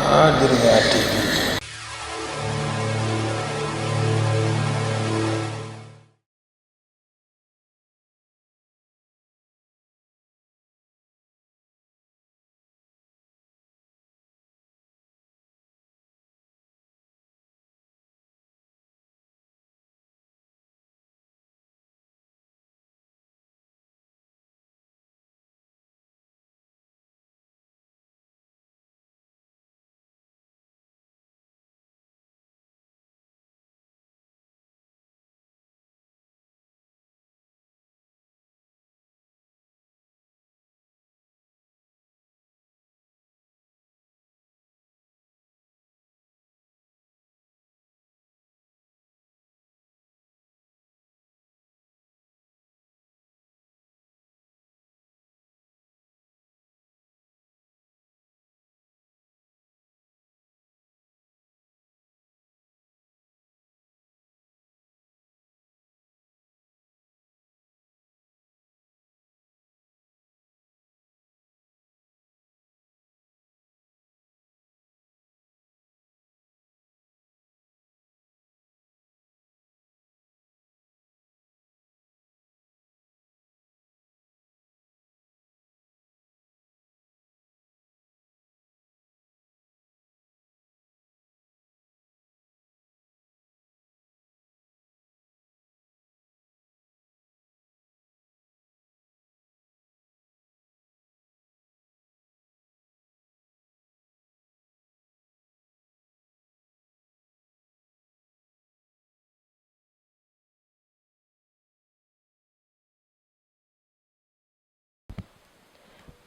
Xaadiriya TV.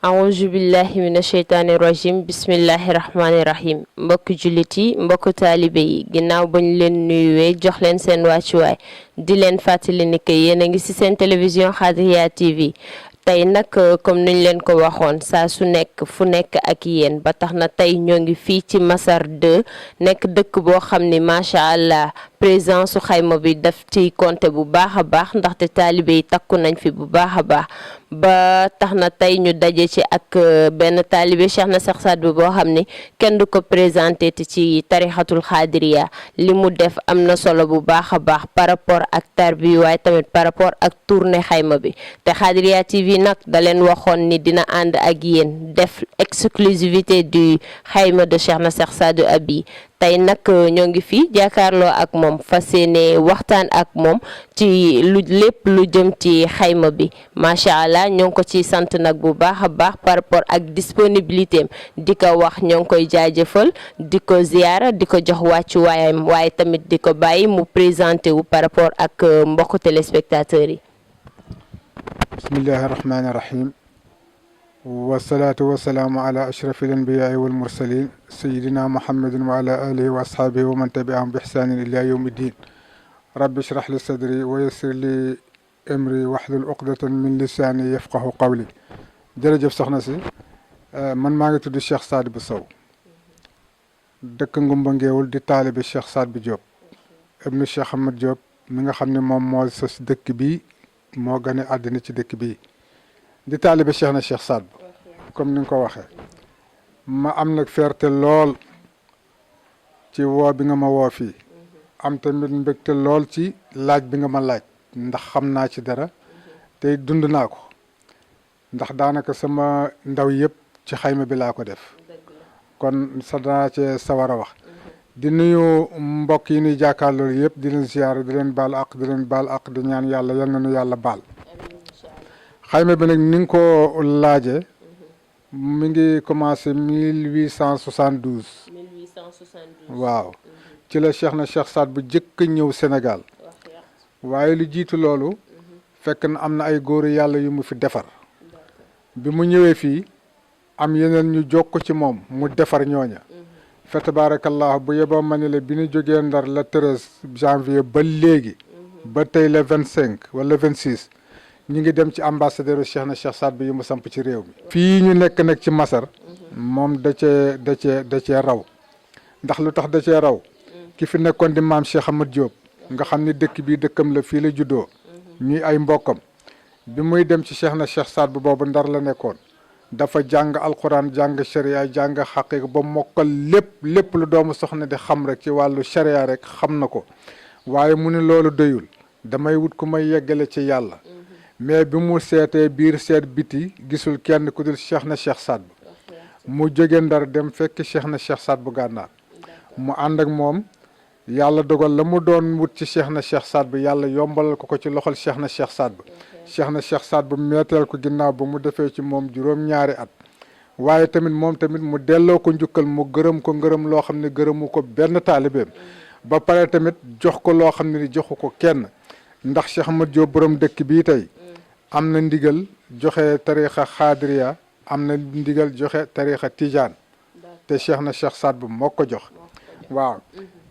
awuzu billahi mina sheytaani rajim bismillahi rahmaani rahim mbokk jullit yi mbokk taalibe yi ginnaaw bañ leen nuyuwee jox leen seen wàccuwaay di leen fàttali ni que yéen a ngi ci seen télévision Xaadiriya TV tey nag comme niñ leen ko waxoon saa su nekk fu nekk ak yéen ba tax na tey ñoo ngi fii ci Masar 2 nekk dëkk boo xam ni macha allah présence su xayma bi daf ciy compter bu baax a baax ndaxte taalibe yi takku nañ fi bu baax a baax ba tax na tey ñu daje ci ak benn taalibe Cheikh na Cheikh Saad Bou boo xam ni kenn du ko présenté ci tarixatul xaadiriya li mu def am na solo bu baax a baax par rapport ak tarbi waaye tamit par rapport ak tournée xayma bi te Xaadiriya TV nag da leen waxoon ni dina ànd ak yéen def exclusivité du xayma de Cheikh na Cheikh Saad Bou Abi tey nag ñoo ngi fi jàkkaarloo ak moom fas yéene waxtaan ak moom ci lu lépp lu jëm ci xayma bi macha allah ñoo ngi ko ci sant nag bu baax a baax par rapport ak disponibilité am di ko wax ñoo ngi koy jaajëfal di ko ziyaara di ko jox wàccu waayam waaye tamit di ko bàyyi mu présenté wu par rapport ak mbokku téléspectateurs yi. bismillahi rahmaani rahim. wasalaatu wasalaamu ala ashrafi al anbiyaai wal mursalin sayidina muhammadin wa ala alihi wa ashaabihi wa man tabiahum bi ihsanin ila yawmi ddin rabbi shrah li sadri wa yassir li amri wahlul uqdatan min lisaani yafqahu qawli. jërëjëf soxna si man maa ngi tudd Cheikh Saad Bou Sow dëkk Ngumba Ngeewul di taalibe Cheikh Saad Bou Diop ibnu Cheikh Ahmad Diop mi nga xam ne moom moo sos dëkk bi moo gane àddina ci dëkk bi di taalibe Cheikh na Cheikh Saad Bou comme ni nga ko waxee ma am nag fierté lool ci woo bi nga ma woo fii am tamit mbégte lool ci laaj bi nga ma laaj ndax xam naa ci dara te dund naa ko ndax daanaka sama ndaw yëpp ci xayma bi laa ko def kon sa danaa cee sawar a wax di nuyu mbokk yi nuy jàkkaarloo yëpp di leen ziyaara di leen baal ak di leen baal ak di ñaan yàlla yal na nu yàlla baal xayma bi nag ni nga ko laaje mi ngi commencé 1872 waaw ci la Cheikh na Cheikh Saad Bou jëkk ñëw Sénégal waaye lu jiitu loolu fekk na am na ay góor yàlla yu mu fi defar bi mu ñëwee fii am yeneen ñu jokk ci moom mu defar ñooña fa tabarakallah bu yeboo ma ne la bi ñu jógee Ndar le 13 janvier ba léegi ba tey le 25 wala 26 ñu ngi dem ci ambassadeur Cheikh na Cheikh Saad Bou yi mu samp ci réew mi fii ñu nekk nag ci Masar moom da cee raw ndax lu tax da cee raw ki fi nekkoon di maam Cheikh Ahmad Diop nga xam ni dëkk bii dëkkam la fii la juddoo ñuy ay mbokkam bi muy dem ci Cheikh na Cheikh Saad Bou boobu Ndar la nekkoon dafa jàng alquran jàng sharia jàng xaqiqa ba mokkal lépp lu doomu soxna di xam rek ci wàllu sharia rek xam na ko waaye mu ne loolu doyul damay wut ku may yeggale ci yàlla mais bi mu seetee biir seet biti gisul kenn ku dul Cheikh na Cheikh Saad Bou mu jóge Ndar dem fekk Cheikh na Cheikh Saad Bou gànnaar mu ànd ak moom yàlla dogal la mu doon wut ci Cheikh na Cheikh Saad Bou yàlla yombalal ko ci loxol Cheikh na Cheikh Saad Bou Cheikh na Cheikh Saad Bou meeteel ko ginnaaw ba mu defee ci moom juróom-ñaari at waaye tamit moom tamit mu delloo ko njukkal mu gërëm ko ngërëm loo xam ne gërëmu ko benn taalibeem ba pare tamit jox ko loo xam ne ni joxu ko kenn ndax Cheikh Ahmad Diop borom dëkk bii tey am na ndigal joxe tarixa xaadiriya am na ndigal joxe tarixa tijaan te Cheikh na Cheikh Saad Bou moo ko jox waaw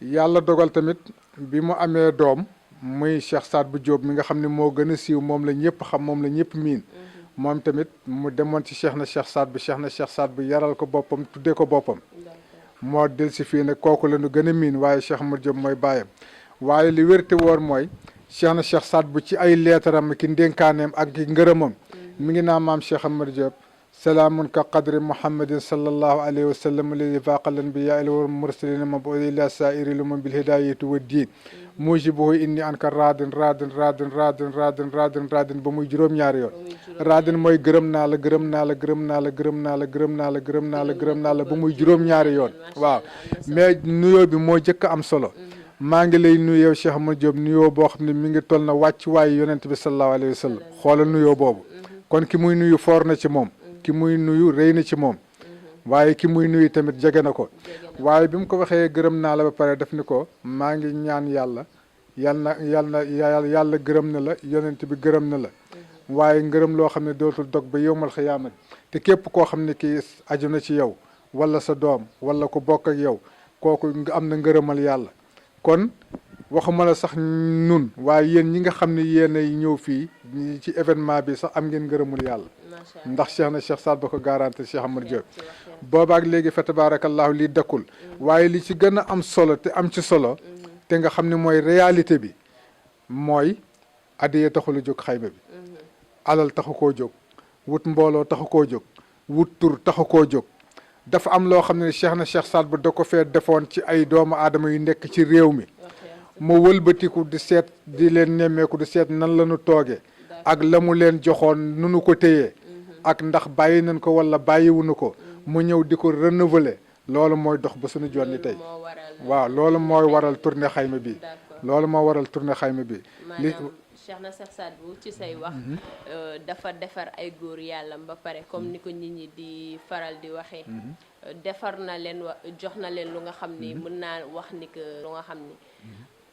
yàlla dogal tamit bi mu amee doom muy Cheikh Saad Bou Diop mi nga xam ne moo gën a siiw moom la ñëpp xam moom la ñëpp miin moom tamit mu demoon ci Cheikh na Cheikh Saad Bou Cheikh na Cheikh Saad Bou yaral ko boppam tuddee ko boppam moo del si fii ne kooku la ñu gën a miin waaye Cheikh Ahmad Diop mooy bàyyam waaye li wérte woor mooy Cheikh na Cheikh Saad Bou ci ay leetaram ki ndénkaaneem ak ki ngërëmam mi ngi naa maam Cheikh Ahmad Diop salaamun ka qadri muhammadin sallallahu alayhi wa sallam alladi faaqa al-anbiyaa wal mursalina mab'uusan ila saa'iri l-umam bil hidaayati wa diin mujibuhu inni anka raadin ba muy juróom-ñaari yoon raadin mooy gërëm naa la gërëm naa la gërëm naa la gërëm naa la gërëm naa la gërëm naa la gërëm naa la ba muy juróom-ñaari yoon waaw mais nuyoo bi moo jëkk am solo maa ngi lay nuyu yow Cheikh Ahmad Diop nuyoo boo xam ne mi ngi toll na wàcc waayu yonent bi sallallahu alayhi wa sallam xoolal nuyoo boobu kon ki muy nuyu foor na ci moom ki muy nuyu rëy na ci moom waaye ki muy nuyu tamit jege na ko waaye bi mu ko waxee gërëm naa la ba pare def ni ko maa ngi ñaan yàlla yàlla gërëm na la yonent bi gërëm na la waaye ngërëm loo xam ne dootul dog ba yowmal xiyaamati te képp koo xam ne kii aju na ci yow wala sa doom wala ko bokk ak yow kooku am na ngërëmal yàlla kon waxuma la sax nun waaye yéen ñi nga xam ne yéen ay ñëw fii ci événement bi sax am ngeen ngërëmul yàlla ndax Cheikh na Cheikh Saad Bou ko garanti Cheikh Ahmad Diop boobaak léegi fa tabarakallahu lii dakkul waaye li ci gën a am solo te am ci solo te nga xam ne mooy réalité bi mooy addiya taxul a jóg xayma bi alal taxu koo jóg wut mbooloo taxu koo jóg wut tur taxu koo jóg dafa am loo xam ne Cheikh na Cheikh Saad Bou da ko fee defoon ci ay doomu aadama yu nekk ci réew mi mu wëlbatiku di seet di leen nemmeeku di seet nan la ñu toogee ak la mu leen joxoon nu nu ko téyee ak ndax bàyyi nañ ko wala bàyyiwuñu ko mu ñëw di ko renouveler loolu mooy dox ba suñu jonni tey waaw loolu mooy waral tournée xayma bi loolu moo waral tournée xayma bi li Cheikh na Cheikh Saad Bou ci say wax dafa defar ay góor yàlla ba pare comme ni ko nit ñi di faral di waxee defar na leen jox na leen lu nga xam ni mën naa wax ni que lu nga xam ni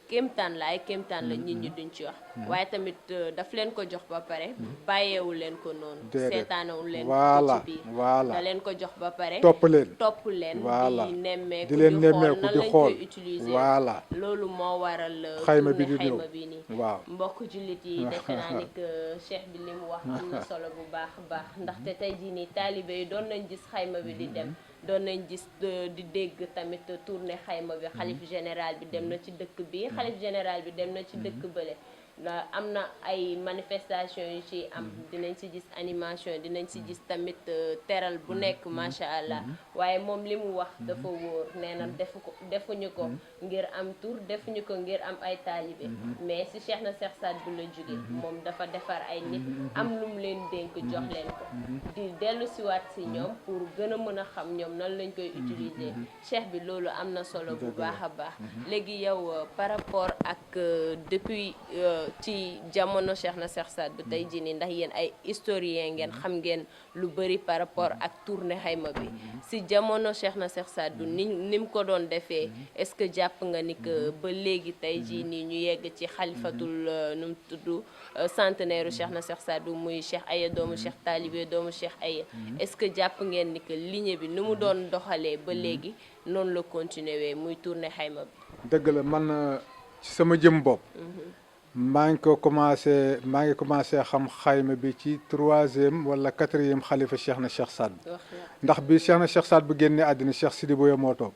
kéemtaan la ay kéemtaan la nit ñi duñ ci wax waaye tamit daf leen ko jox ba pare bàyyeewu leen ko noonu seetaanawul leen ko ci biir da leen ko jox ba pare topp leen di nemmeeku di xool nan lañ koy utiliser loolu moo waral xayma bi nii waaw mbokk jullit yi defe naa ni que cheikh bi li mu wax am na solo bu baax a baax ndaxte tey jii nii taalibe yi doon nañ gis xayma bi di dem doon nañ gis di dégg tamit tournée xayma bi xalif général bi dem na ci dëkk bi xalif général bi dem na ci dëkk bële am na ay manifestation yu ci am dinañ ci gis animation dinañ ci gis tamit teral bu nekk macha allah waaye moom li mu wax dafa wóor nee na defuñu ko ngir am tur defuñu ko ngir am ay taalibe mais si Cheikh na Cheikh Saad Bou la jóge moom dafa defar ay nit am lu mu leen dénk jox leen ko di dellu siwaat si ñoom pour gën a mën a xam ñoom nan lañ koy utiliser cheikh bi loolu am na solo bu baax a baax léegi yow par rapport ak depuis ci jamono Cheikh na Cheikh Saad Bou tey jii nii ndax yéen ay historien ngeen xam ngeen lu bëri par rapport ak tournée xayma bi si jamono Cheikh na Cheikh Saad Bou ni mu ko doon defee est-ce que jàpp nga ni que ba léegi tey jii nii ñu yegg ci xalifatul nu mu tudd centenaire Cheikh na Cheikh Saad Bou muy Cheikh Aya doomu Cheikh Talibé doomu Cheikh Aya est-ce que jàpp ngeen ni que ligne bi ni mu doon doxalee ba léegi noonu la continuer muy tournée xayma bi dëgg la man ci sama jëm bopp maa ngi commencé xam xayma bi ci 3e wala 4e xalifa Cheikh na Cheikh Saad Bou ndax bi Cheikh na Cheikh Saad Bou génne àddina Cheikh Sidi Boye moo toog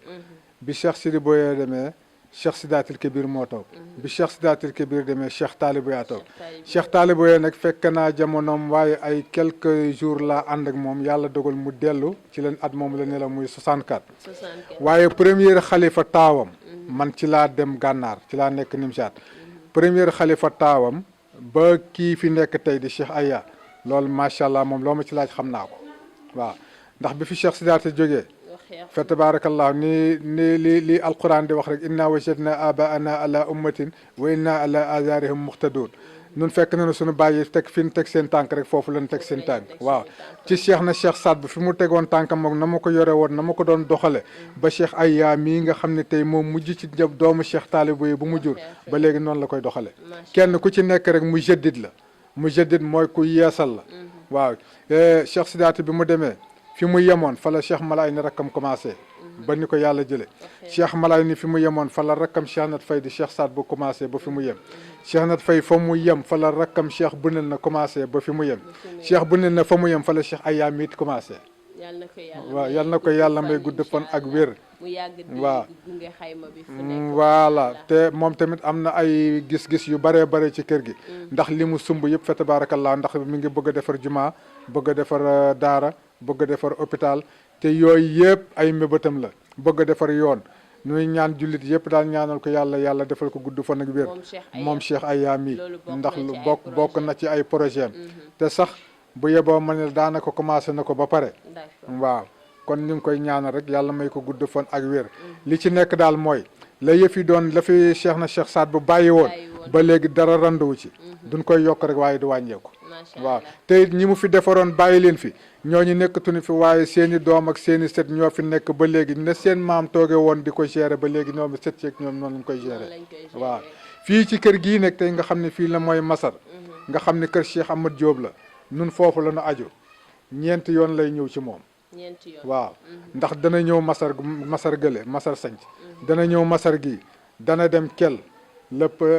bi Cheikh Sidi Boye demee Cheikh Sidatil Kébir moo toog bi Cheikh Sidatil Kébir demee Cheikh Talibou yaa toog Cheikh Talibou yaa nag fekk naa jamonoom waaye ay quelques jours laa ànd ak moom yàlla dogal mu dellu ci leen at moom la ne la muy 64 waaye premier xalifa taawam man ci laa dem gànnaar ci laa nekk Nimsaat premier xalifa taawam ba kii fi nekk tey di Cheikh Aya loolu macha allah moom loo ma ci laaj xam naa ko waaw ndax bi fi Cheikh Sidaati jógee fa tabarakallahu ni li alquran di wax rek inna wajadna abaana ala ummatin wa inna ala azarihim muqtadun nun fekk nañu suñu bàyyi teg fi ñu teg seen tànk rek foofu lañ teg seen tànk waaw ci Cheikh na Cheikh Saad bu fi mu tegoon tànkam moom na ma ko yore woon na ma ko doon doxale ba Cheikh Aya mii nga xam ne tey moom mujj ci doomu Cheikh Talibou yi bu mu jur ba léegi noonu la koy doxale kenn ku ci nekk rek mu jaddid la mu jaddid mooy ku yeesal la waaw Cheikh Sidaati bi mu demee fi mu yemoon fa la Cheikh Malaay ni rakkam commencé ba ni ko yàlla jële Cheikh Malaay ni fi mu yemoon fa la rakkam Cheikh Nat Fay di Cheikh Saad bu commencé ba fi mu yem Cheikh Nat Fay fa mu yem fa la rakkam Cheikh Bunel na commencé ba fi mu yem Cheikh Bunel na fa mu yem fa la Cheikh Ayam it commencé waaw yal na ko yàlla may gudd fan ak wér waaw voilà te moom tamit am na ay gis-gis yu bëree bëri ci kër gi ndax li mu sumb yëpp fa tabarakallah ndax mi ngi bëgg a defar jumaa bëgg a defar daara bëgg a defar hôpital te yooyu yëpp ay mébétam la bëgg a defar yoon ñuy ñaan jullit yëpp daal ñaanal ko yàlla defal ko gudd fan ak wér moom Cheikh Ayam yi ndax lu bokk na ci ay projet am te sax bu yeboo ma ne daanaka commencé na ko ba pare waaw kon ñu ngi koy ñaanal rek yàlla may ko gudd fan ak wér li ci nekk daal mooy la yëf yi doon la fi Cheikh na Cheikh Saad bu bàyyi woon ba léegi dara randuwu ci duñ koy yokk rek waaye du wàññeeku waaw te it ñi mu fi defaroon bàyyi leen fi ñooñu nekkatuñu fi waaye seeni doom ak seeni sët ñoo fi nekk ba léegi ne seen maam tooge woon di ko gérer ba léegi ñoom sët yeeg ñoom noonu lañ koy gérer waaw fii ci kër gii nag tey nga xam ne fii la mooy Masar nga xam ne kër Cheikh Ahmad Diop la nun foofu la ñu aju ñeenti yoon lay ñëw ci moom waaw ndax dana ñëw Masar gële Masar sanc dana ñëw Masar gi dana dem kel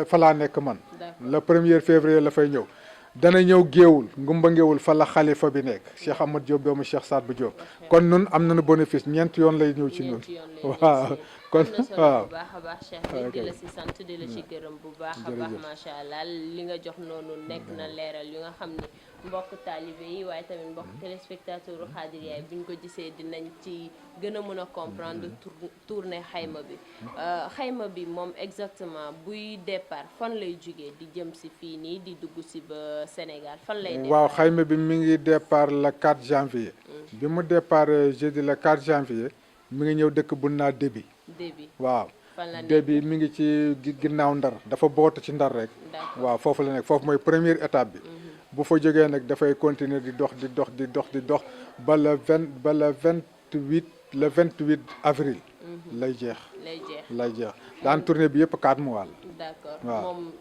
fa laa nekk man le 1er février la fay ñëw dana ñëw géewul ngumba ngéewul fa la xalifa bi nekk Cheikh Ahmad Diop doomu Cheikh Saad bu Diop kon nun am nañu bénéfice ñeenti yoon lay ñëw ci ñun waaw kon waaw bu baax a baax Cheikh bi di la si sant di la ci gërëm bu baax a baax macha allah li nga jox noonu nekk na leeral yu nga xam ni mbokk taalibe yi waaye tamit mbokk téléspectateur u Xaadiriya buñ ko gisee dinañ ci gën a mën a comprendre tournée xayma bi moom exactement buy départ fan lay jógee di jëm si fii nii di dugg si ba Sénégal fan lay départ waaw xayma bi mi ngi départ le 4 janvier bi mu départ jeudi le 4 janvier mi ngi ñëw dëkk bu naa Débi waaw Débi mi ngi ci ginnaaw Ndar dafa bootu ci Ndar rek waaw foofu la nekk foofu mooy première étape bi bu fa jógee nag dafay continuer di dox ba le 28 avril lay jeex daan tournée bi yëpp 4 mois la d'accord moom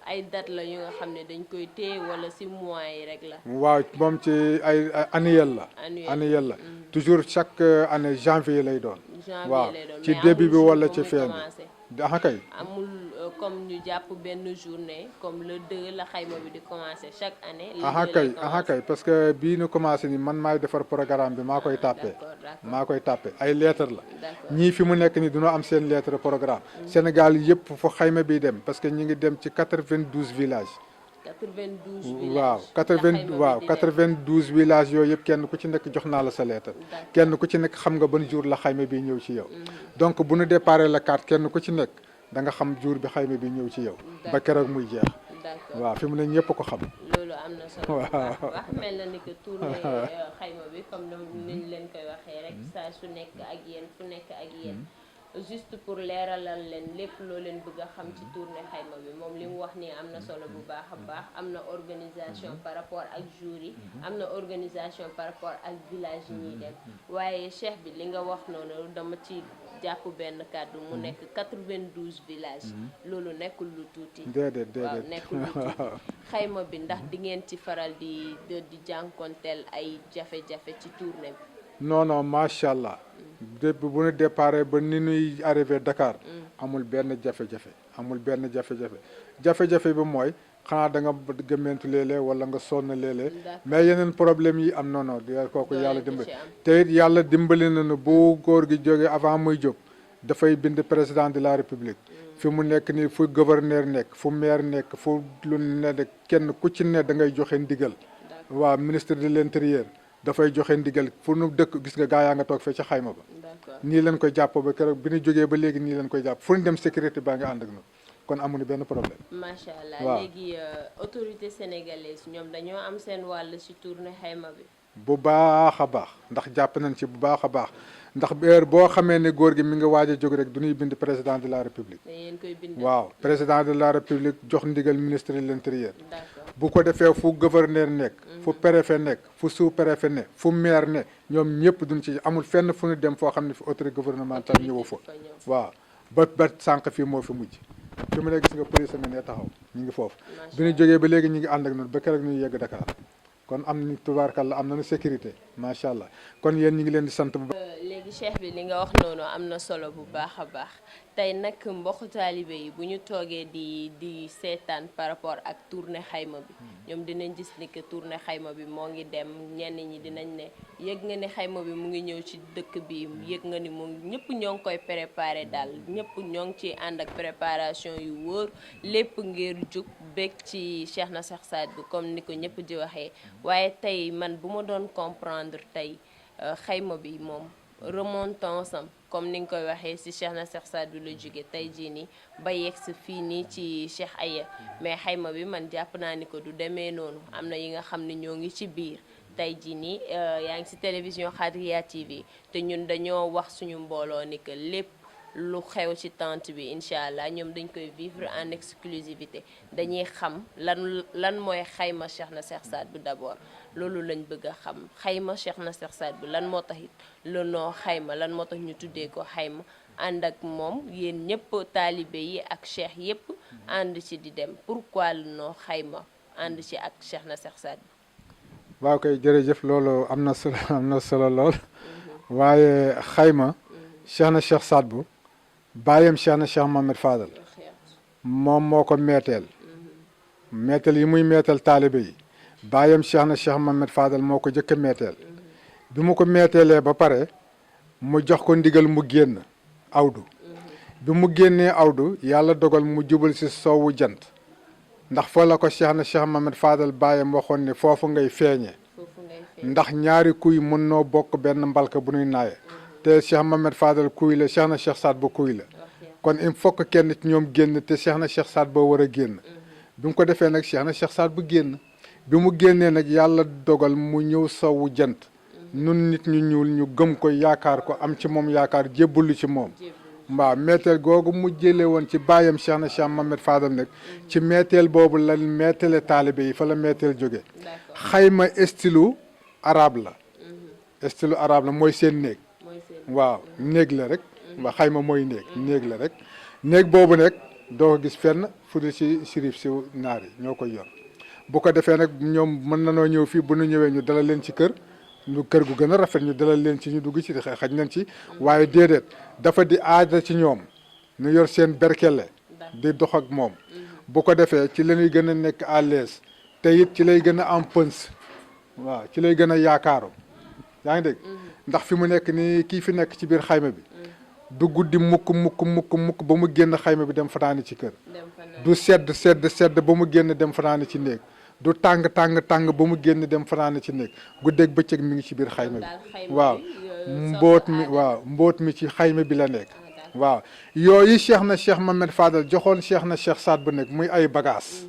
ay date la yu nga xam ne dañ koy téye wala si mois yi rek la waaw moom ci ay annuel la toujours chaque année janvier lay doon waaw ci début bi wala ci fin bi kay amul comme ñu jàpp benn journée comme le 2 la xayma bi di commencer chaque année kay parce que bii ñu commencé ni man maay defar programme bi maa koy tàppe ay lettre la ñii fi mu nekk ni dañoo am seen lettre programme Sénégal yëpp fa xayma bi dem parce que ñi ngi dem ci 92 villages 92 villages yooyu yëpp kenn ku ci nekk jox naa la sa lettre kenn ku ci nekk xam nga ban jour la xayma bi ñëw ci yow donc bu ñu déparé la 4 kenn ku ci nekk da nga xam jour bi xayma bi ñëw ci yow ba keroog muy jeex waaw fi mu ne ñëpp ko xam loolu am na solo wax mel na ni que tournée xayma bi comme niñ leen koy waxee rek saa su nekk ak yéen fu nekk ak yéen juste pour leeralal leen lépp loo leen bëgg a xam ci tournée xayma bi moom li mu wax nii am na solo bu baax a baax am na organisation par rapport ak jour yi am na organisation par rapport ak village yi ñuy dem waaye cheikh bi li nga wax noonu dama ci jàpp benn kàddu mu nekk 92 villages loolu nekkul lu tuuti déedéet waaw nekkul lu tuuti xayma bi ndax di ngeen ci faral di jànkonteel ay jafe-jafe ci tournée bi non macha allah depuis bu ñu déparé ba ni ñuy arrivé Dakar amul benn jafe-jafe bi mooy xanaa da nga gëmmentu léeg-léeg wala nga sonn léeg-léeg mais yeneen problème yi am non kooku yàlla dimbali te it yàlla dimbali nañu bu góor gi jógee avant muy jóg dafay bind président de la république fi mu nekk nii fu gouverneur nekk fu maire nekk fu lu ne de kenn ku ci ne da ngay joxe ndigal waaw ministre de l'intérieur dafay joxe ndigal fu nu dëkk gis nga gaa yaa nga toog fee ca xayma ba nii leen koy jàpp ba keroog bi ñu jógee ba léegi nii leen koy jàpp fu ñu dem sécurité baa nga ànd ak ñun kon amuñu benn problème. macha allah léegi autorité sénégalaise ñoom dañoo am seen wàll ci tournée xayma bi. bu baax a baax ndax jàpp nañ ci bu baax a baax ndax heure boo xamee ne góor gi mi nga waaj a jóg rek du ñuy bind président de la république. yéen koy bind. waaw président de la république jox ndigal ministre de l'intérieur. bu ko defee fu gouverneur nekk. fu préfet nekk fu sous préfet nekk fu maire ne ñoom ñëpp duñ ci amul fenn fu ñu dem foo xam ne fi autorité gouvernementale ñëwoo fa. waaw ba sànq fii moo fi mujj. fi mu ne gis nga police nga ne taxaw ñu ngi foofu. bi ñu jógee ba léegi ñu ngi ànd ak noonu ba keroog ñu yegg Dakar. kon am nañu tubaarkàlla am nañu sécurité macha allah kon yéen ñi ngi leen di sant bu baax. léegi cheikh bi li nga wax noonu am na solo bu baax a baax tey nag mbokku taalibe yi bu ñu toogee di seetaan par rapport ak tournée xayma bi ñoom dinañ gis ni que tournée xayma bi moo ngi dem ñenn ñi dinañ ne yëg nga ni xayma bi mu ngi ñëw ci dëkk bi yëg nga ni mu ñëpp ñoo ngi koy préparé daal ñëpp ñoo ngi ci ànd ak préparation yu wóor lépp ngir jug bég ci Cheikh na Cheikh Saad Bou comme ni ko ñëpp di waxee waaye tey man bu ma doon comprendre tey xayma bi moom remontance am comme ni nga koy waxee ci Cheikh na Cheikh Saad Bou la jóge tey jii nii ba yegg si fii nii ci Cheikh Aya mais xayma bi man jàpp naa ni ko du demee noonu am na yi nga xam ne ñoo ngi ci biir tey jii nii yaa ngi ci télévision Khadria TV te ñun dañoo wax suñu mbooloo ni que lépp lu xew ci tente bi incha allah ñoom dañ koy vivre en exclusivité dañuy xam lan mooy xayma Cheikh na Cheikh Saad Bou d'abord loolu lañ bëgg a xam xayma Cheikh na Cheikh Saad Bou lan moo tax it le nom xayma lan moo tax ñu tuddee ko xayma ànd ak moom yéen ñëpp taalibe yi ak cheikh yëpp ànd ci di dem pourquoi le nom xayma ànd ci ak Cheikh na Cheikh Saad Bou. waaw kay jërëjëf loolu am na solo lool waaye xayma Cheikh na Cheikh Saad Bou bàyyam Cheikh na Cheikh Mohamed Fadal moom moo ko meeteel yi muy meeteel taalibe yi bàyyam Cheikh na Cheikh Mohamed Fadal moo ko jëkk a meeteel bi mu ko meeteelee ba pare mu jox ko ndigal mu génn awdu bi mu génnee awdu yàlla dogal mu jubal si sowwu jant ndax fa la ko Cheikh na Cheikh Mohamed Fadal bàyyam waxoon ne foofu ngay feeñee ndax ñaari kuy mën noo bokk benn mbalka bu nuy naaye te Cheikh Mohamed Fadal kuy la Cheikh na Cheikh Saad Bou kuy la kon il faut que kenn ci ñoom génn te Cheikh na Cheikh Saad Bou war a génn bi mu ko defee nag Cheikh na Cheikh Saad Bou génn bi mu génnee nag yàlla dogal mu ñëw sowwu jant nun nit ñu ñuul ñu gëm ko yaakaar ko am ci moom yaakaar jébbalu ci moom waaw meeteel googu mu jëlee woon ci bàyyam Cheikh na Cheikh Mohamed Fadal nag ci meeteel boobu la meetele taalibe yi fa la meeteel jóge xayma estilu arabe la mooy seen néeg waaw néeg la rek waa xayma mooy néeg la rek néeg boobu nag doo ko gis fenn fu dul ci sirif si naar yi ñoo koy yor bu ko defee nag ñoom mën na noo ñëw fii bu nu ñëwee ñu dalal leen ci kër gu gën a rafet ñu dalal leen ci ñu dugg ci xaj nañ ci waaye déedéet dafa di aada ci ñoom ñu yor seen berkele di dox ak moom bu ko defee ci la ñuy gën a nekk à l'aise te it ci lay gën a am pëns waaw ci lay gën a yaakaaru yaa ngi dégg ndax fi mu nekk nii kii fi nekk ci biir xayma bi du guddi mukk ba mu génn xayma bi dem fanaani ci kër du sedd ba mu génn dem fanaani ci néeg du tàng ba mu génn dem fanaani ci néeg guddeeg bëccëg mi ngi ci biir xayma bi waaw mbóot mi ci xayma bi la nekk waaw yooyu Cheikh na Cheikh Mohamed Fadal joxoon Cheikh na Cheikh Saad Bou nekk muy ay bagages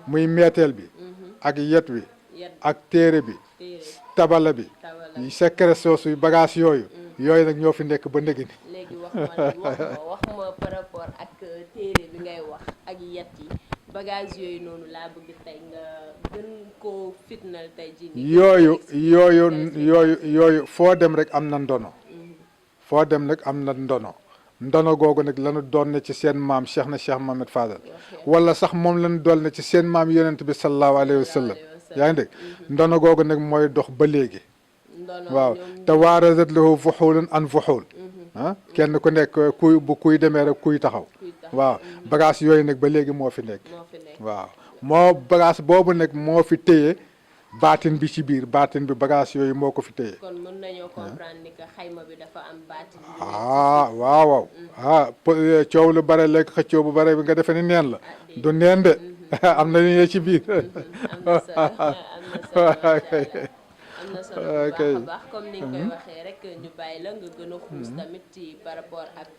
muy meeteel bi ak yet wi ak téere bi tabala bi secret soosu bagage yooyu nag ñoo fi nekk ba ndëgg ni léegi wax ma par rapport ak téere bi ngay wax ak yet yi bagage yooyu noonu laa bëgg tey nga gën koo fitnal tey ji yooyu foo dem rek am na ndono foo dem rek am na ndono googu nag lanu doon ne ci seen maam Cheikh na Cheikh Mohamed Fadal wala sax moom lañu doon ne ci seen maam yonent bi sallallahu alayhi wa sallam yaa ngi dégg ndono googu nag mooy dox ba léegi waaw te waarazat lahu fuxuulun an fuxuul kenn ku nekk kuy demee rek kuy taxaw waaw bagage yooyu nag ba léegi moo fi nekk waaw moo bagage boobu nag moo fi téye baatin bi ci biir baatin bi bagage yooyu moo ko fi téye. kon mën nañoo comprendre ni que xayma bi dafa am baatin. waaw waaw coow lu bare léegi xëccoo bu bare bi nga defee ni neen la du neen de am na lu ñuy ci biir. am na solo bu baax a baax comme ni nga koy waxee rek ñu bàyyi la nga gën a xuus tamit ci par rapport ak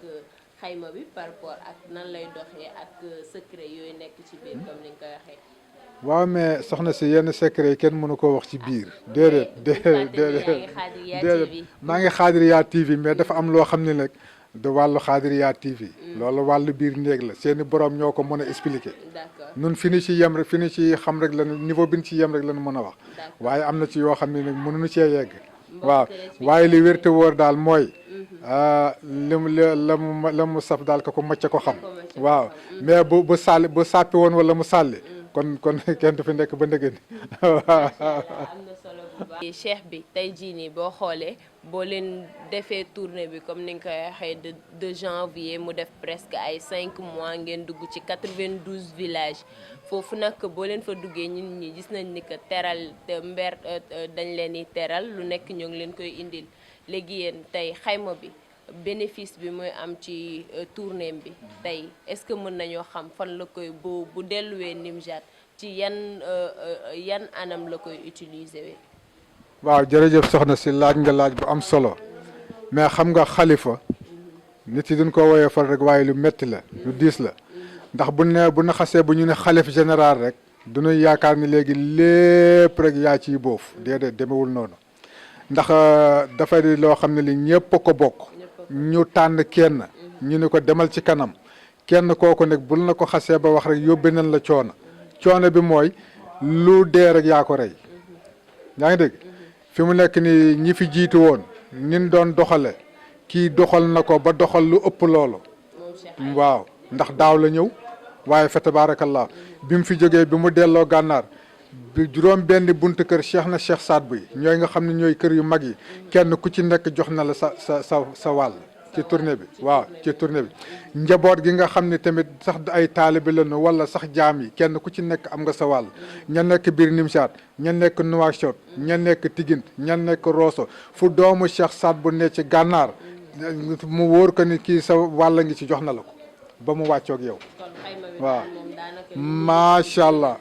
xayma bi par rapport ak nan lay doxee ak secret yooyu nekk ci biir comme ni nga koy waxee. waaw mais soxna si yenn secret yi kenn mënu koo wax ci biir déedéet maa ngi Xaadiriya TV mais dafa am loo xam ne nag de wàllu Xaadiriya TV loolu wàllu biir néeg la seeni borom ñoo ko mën a expliquer nun fi ni ci yem rek fi ni ci xam rek lan niveau bi ñu ci yem rek lañu mën a wax waaye am na ci yoo xam ne nag mënuñu cee yegg waaw waaye li wér te wóor daal mooy la mu saf daal ko macca ko xam waaw mais bu sàppi woon wala mu sàlli kon kenn du fi nekk ba ndëgën. am na solo bu baax. cheikh bi tey jii nii boo xoolee boo leen defee tournée bi comme ni nga koy waxee de janvier mu def presque ay 5 mois ngeen dugg ci 92 villages foofu nag boo leen fa duggee ñun ñi gis nañ ni que teral dañ leen di teral lu nekk ñoo ngi leen koy indil léegi yéen tey xayma bi bénéfice bi muy am ci tournée bi tey est-ce que mën nañoo xam fan la koy bu delluwee Nimjat ci yan anam la koy utiliser wi. waaw jërëjëf soxna si laaj nga laaj bu am solo mais xam nga xalifa nit yi duñ ko woyee fal rek waaye lu metti la lu diis la ndax bu na xasee bu ñu ne xalif général rek duñuy yaakaar ni léegi lépp rek yaa ciy boof déedéet demewul noonu ndax dafa di loo xam ne li ñëpp ko bokk ñu tànn kenn ñu ne ko demal ci kanam kenn kooku nag bul na ko xasee ba wax rek yóbbe nañ la coono bi mooy lu dee rek yaa ko rey yaa ngi dégg fi mu nekk ni ñi fi jiitu woon nin doon doxale kii doxal na ko ba doxal lu ëpp loolu waaw ndax daaw la ñëw waaye fa tabaarakallah bi mu fi jógee bi mu delloo gànnaar bi juróom benn buntu kër Cheikh na Cheikh Saad Bou ñooy nga xam ne ñooy kër yu mag yi kenn ku ci nekk jox na la sa wàll ci tournée bi waaw ci tournée bi njaboot gi nga xam ne tamit sax ay taalibe lañu wala sax jaam yi kenn ku ci nekk am nga sa wàll ña nekk biir Nimsaat ña nekk Nouakchott ña nekk Tigint ña nekk Rosso fu doomu Cheikh Saad Bou ne ci gànnaar mu wóor ko ni kii sa wàll ngi ci jox na la ko ba mu wàccoog yow waaw macha allah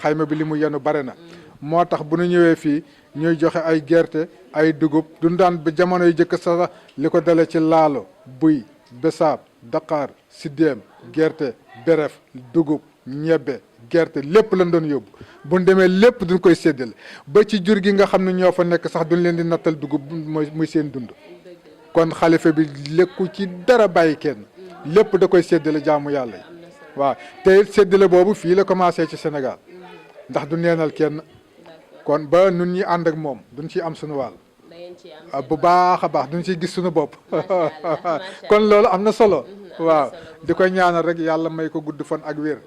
xayma bi li mu yenu bare na moo tax bu ñu ñëwee fii ñuy joxe ay gerte ay dugub duñ daan ba jamono yu jëkk sax li ko dale ci laalo buy besaab daqaar siddéem gerte beref dugub ñebbe gerte lépp lañ doon yóbbu buñ demee lépp duñ koy séddale ba ci jur gi nga xam ne ñoo fa nekk sax duñ leen di nattal dugub muy seen dund kon xalifa bi lekku ci dara bàyyi kenn lépp da koy séddale jaamu yàlla yi waaw te séddale boobu fii la commencé ci Sénégal ndax du neenal kenn kon ba nun ñi ànd ak moom duñ ci am suñu wàll bu baax a baax duñ ciy gis suñu bopp kon loolu am na solo waaw di koy ñaanal rek yàlla may ko gudd fan ak wér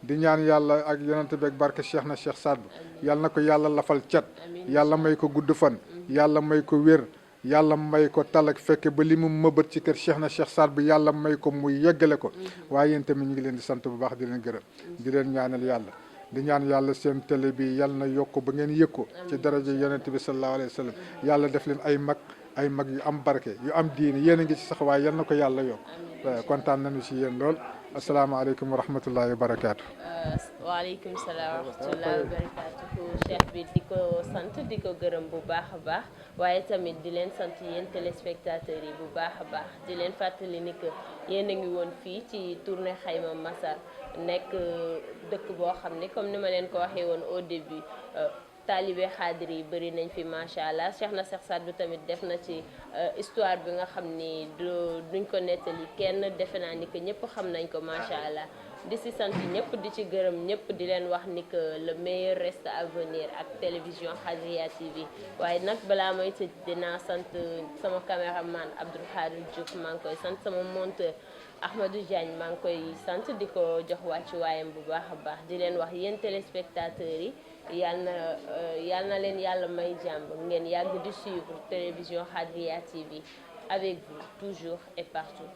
di ñaan yàlla ak yonente beeg barke Cheikh na Cheikh Saad Bou yàlla na ko yàlla lafal cat yàlla may ko gudd fan yàlla may ko wér yàlla may ko talak fekke ba li mu mëbët ci kër Cheikh na Cheikh Saad Bou yàlla may ko muy yeggale ko waaye yéen tamit ñu ngi leen di sant bu baax di leen gërëm di leen ñaanal yàlla di ñaan yàlla seen télé bi yàlla na yokk ba ngeen yëg ko ci daraja yonent bi sallallahu alayhi wa sallam yàlla def leen ay mag yu am barke yu am diine yéen a ngi ci sax waaye yal na ko yàlla yokk kontaan nañu si yéen lool asalaamaaleykum wa rahmatullahi wa barakaatu. waaleykum salaam wa rahmatullahi wa barakaatu cheikh bi di ko sant di ko gërëm bu baax a baax waaye tamit di leen sant yéen téléspectateurs yi bu baax a baax di leen fàttali ni que yéen a ngi woon fii ci tournée Xayma Massar nekk dëkk boo xam ne comme ni ma leen ko waxee woon au début taalibe xaadir yi bëri nañ fi macha allah Cheikh na Cheikh Saad Bou tamit def na ci histoire bi nga xam ni duñ ko nettali kenn defe naa ni que ñëpp xam nañ ko macha allah di si sant ñëpp di ci gërëm ñëpp di leen wax ni que le meilleur reste à venir ak télévision Xaadiriya TV waaye nag balaa may tëj dinaa sant sama caméraman Abdoul Khadir Diouf maa ngi koy sant sama monteur Ahmadou Diagne maa ngi koy sant di ko jox wàccu waayam bu baax a baax di leen wax yéen téléspectateurs yi yal na leen yàlla may jàmm ngeen yàgg di suivre télévision Xaadiriya TV avec vous toujours et partout.